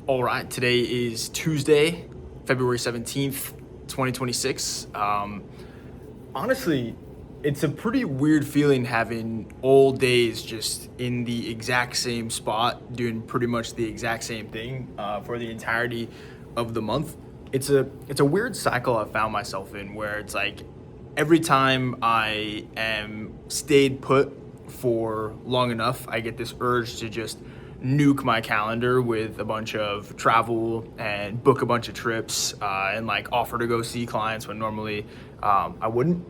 All right, today is Tuesday, February 17th, 2026. Honestly, it's a pretty weird feeling having all days just in the exact same spot, doing pretty much the exact same thing for the entirety of the month. It's a weird cycle I've found myself in where it's like every time I am stayed put for long enough, I get this urge to just nuke my calendar with a bunch of travel and book a bunch of trips and like offer to go see clients when normally I wouldn't.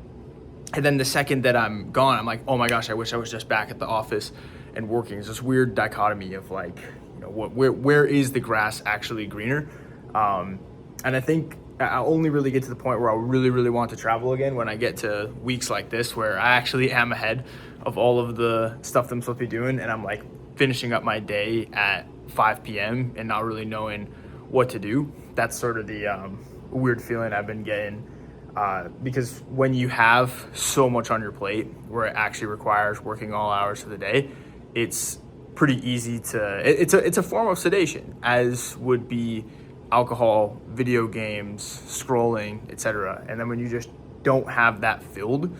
And then the second that I'm gone, I'm like, oh my gosh, I wish I was just back at the office and working. It's this weird dichotomy of like, where is the grass actually greener? And I think I only really get to the point where I really, really want to travel again when I get to weeks like this where I actually am ahead of all of the stuff that I'm supposed to be doing, and I'm like finishing up my day at 5 p.m. and not really knowing what to do. That's sort of the weird feeling I've been getting because when you have so much on your plate where it actually requires working all hours of the day, it's pretty easy to, it's a form of sedation, as would be alcohol, video games, scrolling, etc. And then when you just don't have that filled,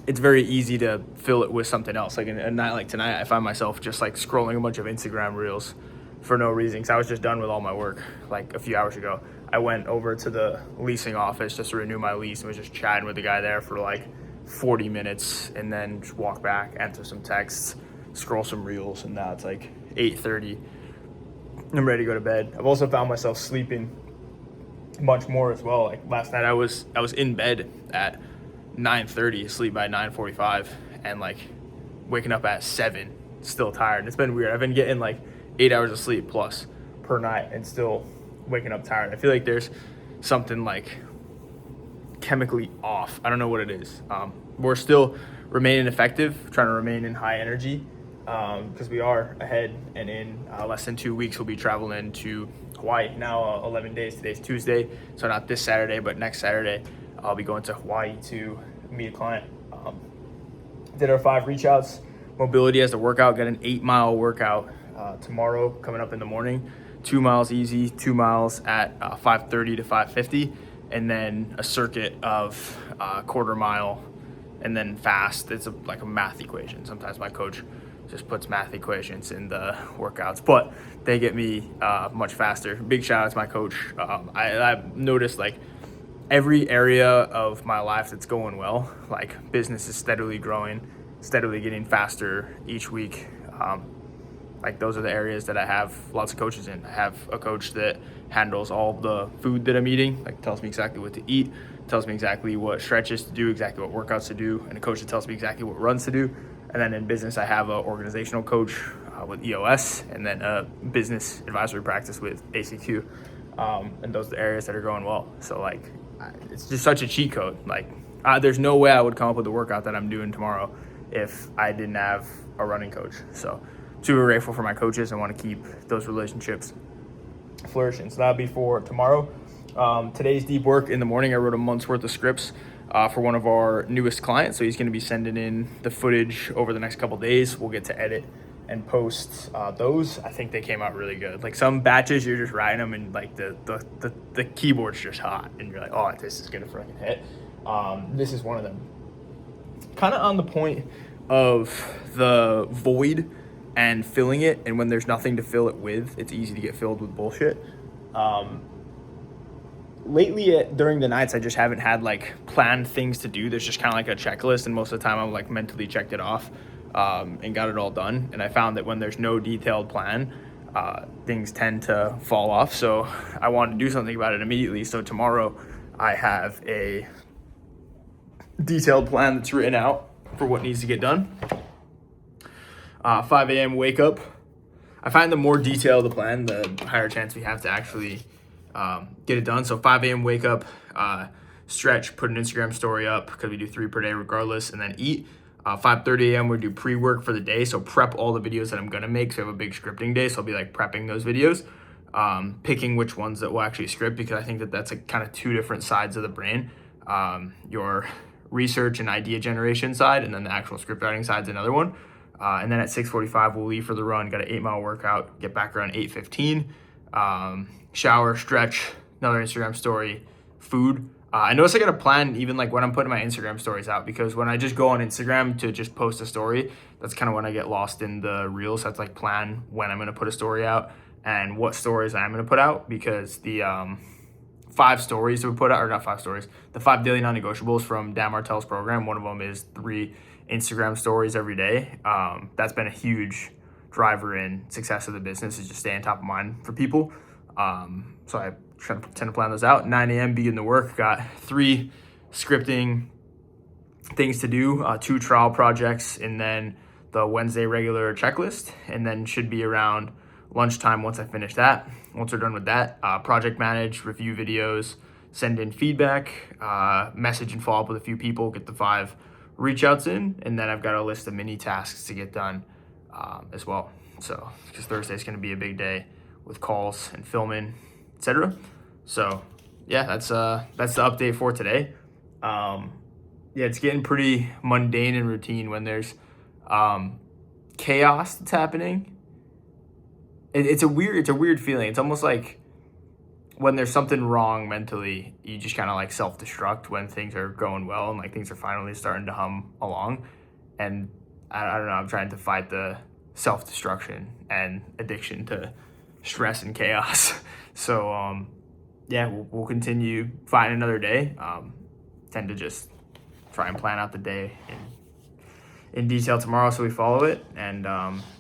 it's very easy to fill it with something else. Like a night like tonight, I find myself just like scrolling a bunch of Instagram reels for no reason because I was just done with all my work like a few hours ago. I went over to the leasing office just to renew my lease and was just chatting with the guy there for like 40 minutes and then just walk back, answer some texts, scroll some reels, and now it's like 8:30. I'm ready to go to bed. I've also found myself sleeping much more as well. Like last night I was in bed at 9:30, sleep by 9:45, and like waking up at 7, still tired. It's been weird. I've been getting like 8 hours of sleep plus per night and still waking up tired. I feel like there's something like chemically off. I don't know what it is. We're still remaining effective, trying to remain in high energy because we are ahead, and in less than 2 weeks we'll be traveling to Hawaii. Now 11 days. Today's Tuesday, so not this Saturday, but next Saturday I'll be going to Hawaii to meet a client. Did our 5 reach outs. Mobility as a workout, got an 8-mile workout tomorrow coming up in the morning. 2 miles easy, 2 miles at 5:30 to 5:50, and then a circuit of quarter mile, and then fast. It's like a math equation. Sometimes my coach just puts math equations in the workouts, but they get me much faster. Big shout out to my coach. I've noticed like every area of my life that's going well, like business is steadily growing, steadily getting faster each week. Like those are the areas that I have lots of coaches in. I have a coach that handles all the food that I'm eating, like tells me exactly what to eat, tells me exactly what stretches to do, exactly what workouts to do, and a coach that tells me exactly what runs to do. And then in business, I have an organizational coach with EOS, and then a business advisory practice with ACQ. And those are the areas that are going well. So like, it's just such a cheat code. Like, there's no way I would come up with the workout that I'm doing tomorrow if I didn't have a running coach. So super grateful for my coaches and want to keep those relationships flourishing. So that'll be for tomorrow. Today's deep work in the morning. I wrote a month's worth of scripts for one of our newest clients. So he's going to be sending in the footage over the next couple days. We'll get to edit and post those. I think they came out really good. Like some batches, you're just writing them and like the keyboard's just hot and you're like, oh, this is gonna freaking hit. This is one of them. Kind of on the point of the void and filling it, and when there's nothing to fill it with, it's easy to get filled with bullshit. Lately during the nights, I just haven't had like planned things to do. There's just kind of like a checklist, and most of the time I'm like mentally checked it off and got it all done. And I found that when there's no detailed plan, things tend to fall off. So I wanted to do something about it immediately. So tomorrow I have a detailed plan that's written out for what needs to get done. 5 a.m. wake up. I find the more detailed the plan, the higher chance we have to actually get it done. So 5 a.m. wake up, stretch, put an Instagram story up because we do 3 per day regardless, and then eat. 5:30 a.m. we do pre-work for the day. So prep all the videos that I'm going to make. So I have a big scripting day. So I'll be like prepping those videos, picking which ones that will actually script, because I think that that's a kind of 2 different sides of the brain. Your research and idea generation side, and then the actual script writing side is another one. And then at 6:45, we'll leave for the run, got an 8-mile workout, get back around 8:15, shower, stretch, another Instagram story, food. I notice I got to plan even like when I'm putting my Instagram stories out, because when I just go on Instagram to just post a story, that's kind of when I get lost in the reels. So I have to like plan when I'm going to put a story out and what stories I'm going to put out, because the 5 stories that we put out, or not 5 stories, the 5 daily non-negotiables from Dan Martell's program, one of them is 3 Instagram stories every day. That's been a huge driver in success of the business, is just staying top of mind for people. So I tend to plan those out. 9 a.m. begin the work. Got 3 scripting things to do, 2 trial projects, and then the Wednesday regular checklist. And then should be around lunchtime once I finish that. Once we're done with that, project manage, review videos, send in feedback, message and follow up with a few people, get the 5 reach outs in, and then I've got a list of mini tasks to get done as well. So because Thursday's going to be a big day with calls and filming, etc. So yeah, that's the update for today. Yeah, it's getting pretty mundane and routine when there's chaos that's happening. It's a weird feeling. It's almost like when there's something wrong mentally, you just kind of like self-destruct when things are going well and like things are finally starting to hum along. And I don't know, I'm trying to fight the self-destruction and addiction to stress and chaos. So yeah, we'll continue fighting another day. Tend to just try and plan out the day in detail tomorrow so we follow it. And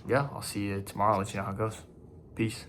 yeah, I'll see you tomorrow. I'll let you know how it goes. Peace.